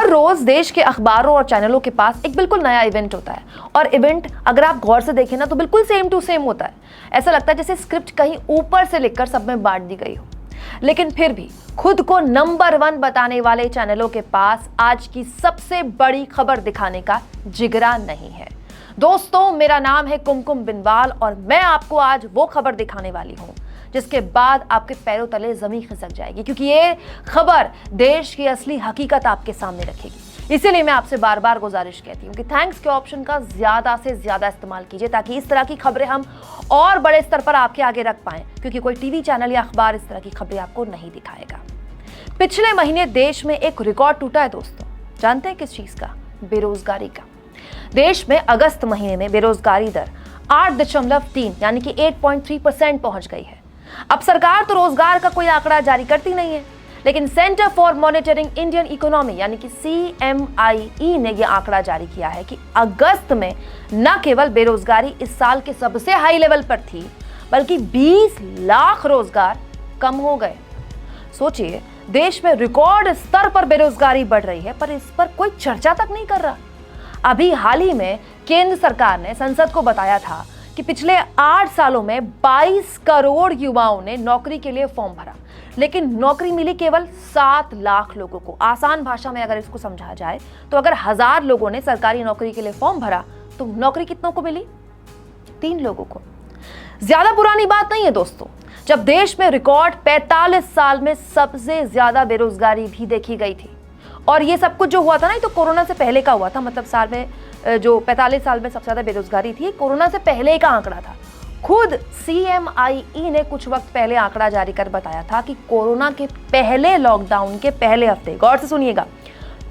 हर रोज देश के अखबारों और चैनलों के पास एक बिल्कुल नया इवेंट होता है, और इवेंट अगर आप गौर से देखें ना तो बिल्कुल सेम टू सेम होता है। ऐसा लगता है जैसे स्क्रिप्ट कहीं ऊपर से लिखकर सब में बांट दी गई हो। लेकिन फिर भी खुद को नंबर 1 बताने वाले चैनलों के पास आज की सबसे बड़ी खबर दिखाने का जिगरा नहीं है। दोस्तों, मेरा नाम है कुमकुम बिनवाल और मैं आपको आज वो खबर दिखाने वाली हूँ जिसके बाद आपके पैरों तले जमीन खिसक जाएगी, क्योंकि ये खबर देश की असली हकीकत आपके सामने रखेगी। इसीलिए मैं आपसे बार बार गुजारिश कहती हूँ कि थैंक्स के ऑप्शन का ज्यादा से ज्यादा इस्तेमाल कीजिए, ताकि इस तरह की खबरें हम और बड़े स्तर पर आपके आगे रख पाएं, क्योंकि कोई टीवी चैनल या अखबार इस तरह की खबरें आपको नहीं दिखाएगा। पिछले महीने देश में एक रिकॉर्ड टूटा है दोस्तों। जानते हैं किस चीज का? बेरोजगारी का। देश में अगस्त महीने में बेरोजगारी दर 8.3 यानी कि 8.3% पहुंच गई है। अब सरकार तो रोजगार का कोई आंकड़ा जारी करती नहीं है, लेकिन centre for monitoring Indian economy यानी कि CMIE ने यह आंकड़ा जारी किया है कि अगस्त में न केवल बेरोजगारी इस साल के सबसे हाई लेवल पर थी, बल्कि 20 लाख रोजगार कम हो गए। सोचिए, देश में रिकॉर्ड स्तर पर बेरोजगारी बढ़ रही है, पर इस पर कोई चर्चा तक नहीं कर रहा। अभी हाल ही में केंद्र सरकार ने संसद को बताया था कि पिछले 8 सालों में 22 करोड़ युवाओं ने नौकरी के लिए फॉर्म भरा, लेकिन नौकरी मिली केवल 7 लाख लोगों को। आसान भाषा में अगर इसको समझा जाए तो अगर 1000 लोगों ने सरकारी नौकरी के लिए फॉर्म भरा तो नौकरी कितनों को मिली? 3 लोगों को। ज्यादा पुरानी बात नहीं है दोस्तों, जब देश में रिकॉर्ड 45 साल में सबसे ज्यादा बेरोजगारी भी देखी गई थी। और ये सब कुछ जो हुआ था ना, ये तो कोरोना से पहले का हुआ था। मतलब साल में जो 45 साल में सबसे ज्यादा बेरोजगारी थी, कोरोना से पहले का आंकड़ा था। खुद CMIE ने कुछ वक्त पहले आंकड़ा जारी कर बताया था कि कोरोना के पहले लॉकडाउन के पहले हफ्ते, गौर से सुनिएगा,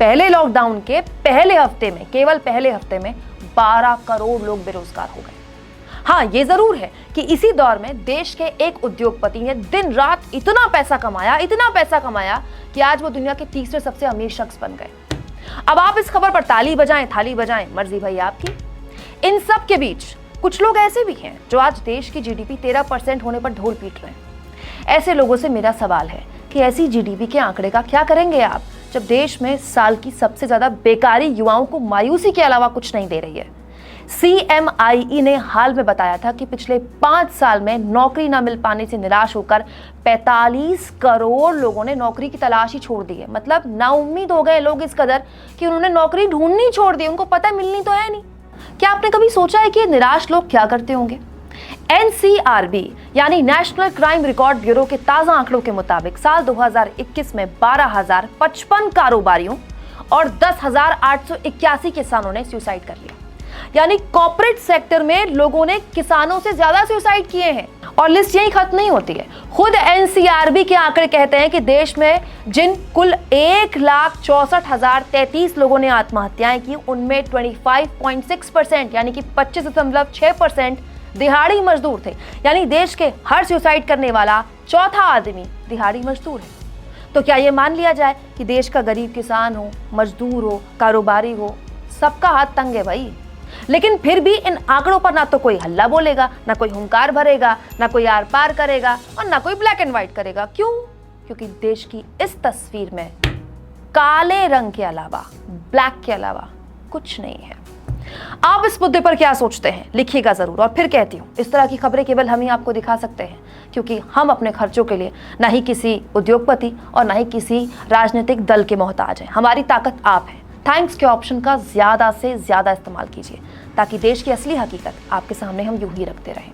पहले लॉकडाउन के पहले हफ्ते में, केवल पहले हफ्ते में 12 करोड़ लोग बेरोजगार हो गए। हाँ, ये जरूर है कि इसी दौर में देश के एक उद्योगपति ने दिन रात इतना पैसा कमाया कि आज वो दुनिया के तीसरे सबसे अमीर शख्स बन गए। अब आप इस खबर पर ताली बजाएं, थाली बजाएं, मर्जी भाई आपकी। इन सब के बीच कुछ लोग ऐसे भी हैं जो आज देश की GDP 13% होने पर ढोल पीट रहे हैं। ऐसे लोगों से मेरा सवाल है कि ऐसी GDP के आंकड़े का क्या करेंगे आप, जब देश में साल की सबसे ज्यादा बेकारी युवाओं को मायूसी के अलावा कुछ नहीं दे रही है। CMIE ने हाल में बताया था कि पिछले 5 साल में नौकरी न मिल पाने से निराश होकर 45 करोड़ लोगों ने नौकरी की तलाश ही छोड़ दी है। मतलब नाउम्मीद हो गए लोग इस कदर कि उन्होंने नौकरी ढूंढनी छोड़ दी। उनको पता मिलनी तो है नहीं। क्या आपने कभी सोचा है कि ये निराश लोग क्या करते होंगे? NCRB यानी नेशनल क्राइम रिकॉर्ड ब्यूरो के ताजा आंकड़ों के मुताबिक साल 2021 में 12,055 कारोबारियों और 10,881 किसानों ने सुसाइड कर लिया। यानी कॉर्पोरेट सेक्टर में लोगों ने किसानों से ज्यादा सुसाइड किए हैं। और लिस्ट यही खत्म नहीं होती है। खुद NCRB के आंकड़े कहते हैं कि देश में जिन कुल 1,64,033 लोगों ने आत्महत्याएं की, उनमें 25.6% यानी कि 25.6% दिहाड़ी मजदूर थे। यानी देश के हर सुसाइड करने वाला चौथा आदमी दिहाड़ी मजदूर है। तो क्या ये मान लिया जाए कि देश का गरीब किसान हो, मजदूर हो, कारोबारी हो, सबका हाथ तंग है भाई? लेकिन फिर भी इन आंकड़ों पर ना तो कोई हल्ला बोलेगा, ना कोई हुंकार भरेगा, ना कोई आर पार करेगा और ना कोई ब्लैक एंड व्हाइट करेगा। क्यों? क्योंकि देश की इस तस्वीर में काले रंग के अलावा, ब्लैक के अलावा कुछ नहीं है। आप इस मुद्दे पर क्या सोचते हैं? लिखिएगा जरूर। और फिर कहती हूं, इस तरह की खबरें केवल हम ही आपको दिखा सकते हैं, क्योंकि हम अपने खर्चों के लिए ना ही किसी उद्योगपति और ना ही किसी राजनीतिक दल के मोहताज हैं। हमारी ताकत आप है। थैंक्स के ऑप्शन का ज्यादा से ज्यादा इस्तेमाल कीजिए, ताकि देश की असली हकीकत आपके सामने हम यूं ही रखते रहें।